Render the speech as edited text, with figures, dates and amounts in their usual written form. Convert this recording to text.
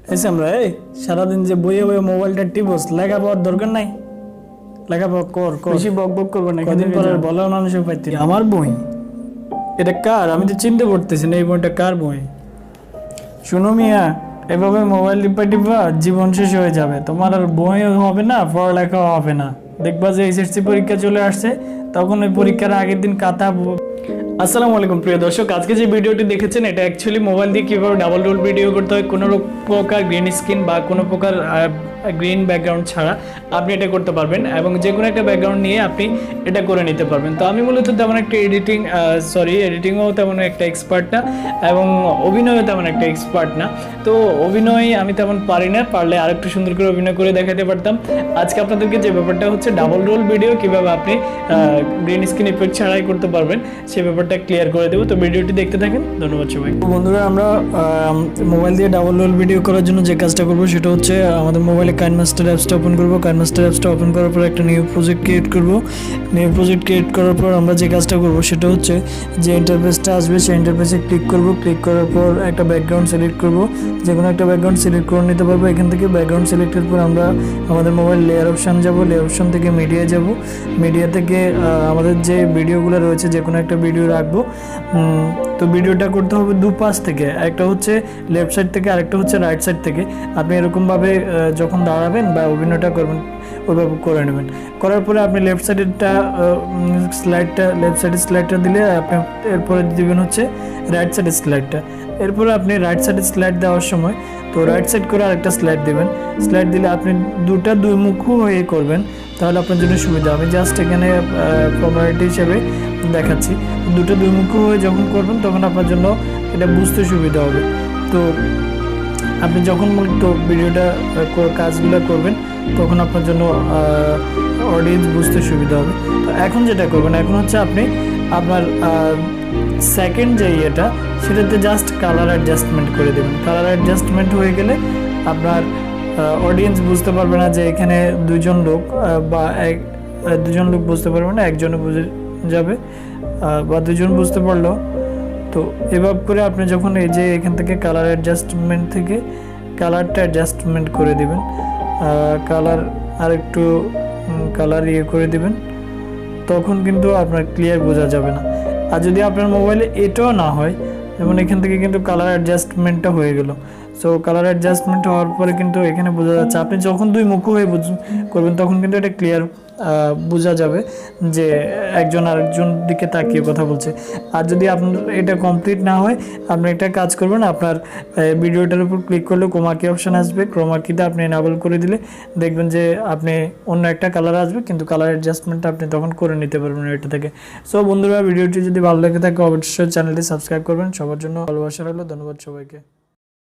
এসে আমরা এই সারাদিন যে বইয়ে বইয়ে মোবাইলটা টিপস লেখাপড়ার দরকার নাই। লেখাপড়া কর কর, বেশি বক বক করবে না। কদিন পর বলার মানুষও পাইতে আমার বই এটা কার, আমি তো চিনতে পারতেছি না এই বইটা কার বই। শুনো মিয়া, এভাবে মোবাইল টিপা টিপা জীবন শেষ হয়ে যাবে, তোমার আর বইও হবে না, পড়ালেখাও হবে না। দেখবা যে এসএসসি পরীক্ষা চলে আসছে, তখন ওই পরীক্ষার আগের দিন কাতা। আসসালামু আলাইকুম প্রিয় দর্শক, আজকে যে ভিডিওটি দেখেছেন এটা অ্যাকচুয়ালি মোবাইল দিয়ে কীভাবে ডাবল রোল ভিডিও করতে হয়, কোনো প্রকার গ্রিন স্ক্রিন বা কোনো প্রকার গ্রিন ব্যাকগ্রাউন্ড ছাড়া আপনি এটা করতে পারবেন, এবং যে কোনো একটা ব্যাকগ্রাউন্ড নিয়ে আপনি এটা করে নিতে পারবেন। তো আমি মূলত তেমন একটা এডিটিংও তেমন একটা এক্সপার্ট না, এবং অভিনয়ও তেমন একটা এক্সপার্ট না। তো অভিনয় আমি তেমন পারি না, পারলে আরেকটু সুন্দর করে অভিনয় করে দেখাতে পারতাম। আজকে আপনাদেরকে যে ব্যাপারটা হচ্ছে ডাবল রোল ভিডিও কীভাবে আপনি গ্রিন স্ক্রিন ইফেক্ট ছাড়াই করতে পারবেন সেই ব্যাপারটা ক্লিয়ার করে দেবো। তো ভিডিওটি দেখতে থাকেন, ধন্যবাদ সবাই। বন্ধুরা, আমরা মোবাইল দিয়ে ডাবল রোল ভিডিও করার জন্য যে কাজটা করবো সেটা হচ্ছে আমাদের মোবাইলে কাইনমাস্টার অ্যাপসটা ওপেন করবো। কাইনমাস্টার অ্যাপসটা ওপেন করার পর একটা নিউ প্রজেক্ট ক্রিয়েট করবো। নিউ প্রজেক্ট ক্রিয়েট করার পর আমরা যে কাজটা করবো সেটা হচ্ছে যে ইন্টারফেসটা আসবে সেই ইন্টারফেসে ক্লিক করবো। ক্লিক করার পর একটা ব্যাকগ্রাউন্ড সিলেক্ট করবো, যে কোনো একটা ব্যাকগ্রাউন্ড সিলেক্ট করে নিতে পারবো। এখান থেকে ব্যাকগ্রাউন্ড সিলেক্টের পর আমরা আমাদের মোবাইল লেয়ার অপশান যাব, লেয়ার অপশান থেকে মিডিয়া যাব। মিডিয়া থেকে আমাদের যে ভিডিওগুলো রয়েছে যে কোনো একটা ভিডিও রাখবো। তো ভিডিওটা করতে হবে দুপাশ থেকে, একটা হচ্ছে লেফট সাইড থেকে, আরেকটা হচ্ছে রাইট সাইড থেকে। আপনি এরকমভাবে যখন দাঁড়াবেন বা অভিনয়টা করবেন ওইভাবে করে নেবেন। করার পরে আপনি লেফট সাইডের স্লাইডটা দিলে আপনি এরপরে দিবেন হচ্ছে রাইট সাইডের স্লাইডটা। এরপরে আপনি রাইট সাইডের স্লাইড দেওয়ার সময় তো রাইট সাইড করে আরেকটা স্লাইড দেবেন। স্লাইড দিলে আপনি দুই মুখও হয়ে করবেন, তাহলে আপনার জন্য সুবিধা। আমি জাস্ট এখানে ফর্মালিটি হিসেবে দেখাচ্ছি। দুই মুখও হয়ে যখন করবেন তখন আপনার জন্য এটা বুঝতে সুবিধা হবে। তো আপনি যখন মূলত ভিডিওটা কাজগুলো করবেন তখন আপনার জন্য অডিয়েন্স বুঝতে সুবিধা হবে। তো এখন যেটা করবেন, এখন হচ্ছে আপনি আপনার সেকেন্ড যে ইয়েটা সেটাতে জাস্ট কালার অ্যাডজাস্টমেন্ট করে দেবেন। কালার অ্যাডজাস্টমেন্ট হয়ে গেলে আপনার অডিয়েন্স বুঝতে পারবে না যে এখানে দুজন লোক বুঝতে পারবে না, একজনে বুঝে যাবে, বা দুজন বুঝতে পারলো। তো এভাবে করে আপনি যখন এই যে এখান থেকে কালার অ্যাডজাস্টমেন্ট থেকে কালারটা অ্যাডজাস্টমেন্ট করে দিবেন, কালার আরেকটু কালার করে দিবেন, তখন কিন্তু আপনার ক্লিয়ার বোঝা যাবে না। আর যদি আপনার মোবাইলে এটাও না হয়, যেমন এখান থেকে কিন্তু কালার অ্যাডজাস্টমেন্টটা হয়ে গেল। সো কালার অ্যাডজাস্টমেন্ট হওয়ার পরে কিন্তু এখানে বোঝা যাচ্ছে, আপনি যখন দুই মুখ হয়ে করবেন তখন কিন্তু এটা ক্লিয়ার বোঝা যাবে যে একজন আরেকজন দিকে তাকিয়ে কথা বলছে। আর যদি আপনার এটা কমপ্লিট না হয়, আপনি একটা কাজ করবেন, আপনার ভিডিওটার উপর ক্লিক করলে ক্রোমা কি অপশান আসবে, ক্রোমা কিটা আপনি এনাবল করে দিলে দেখবেন যে আপনি অন্য একটা কালার আসবে, কিন্তু কালার অ্যাডজাস্টমেন্টটা আপনি তখন করে নিতে পারবেন এটা থেকে। সো বন্ধুরা, ভিডিওটি যদি ভালো লেগে থাকে অবশ্যই চ্যানেলটি সাবস্ক্রাইব করবেন। সবার জন্য ভালোবাসা রইল, ধন্যবাদ সবাইকে।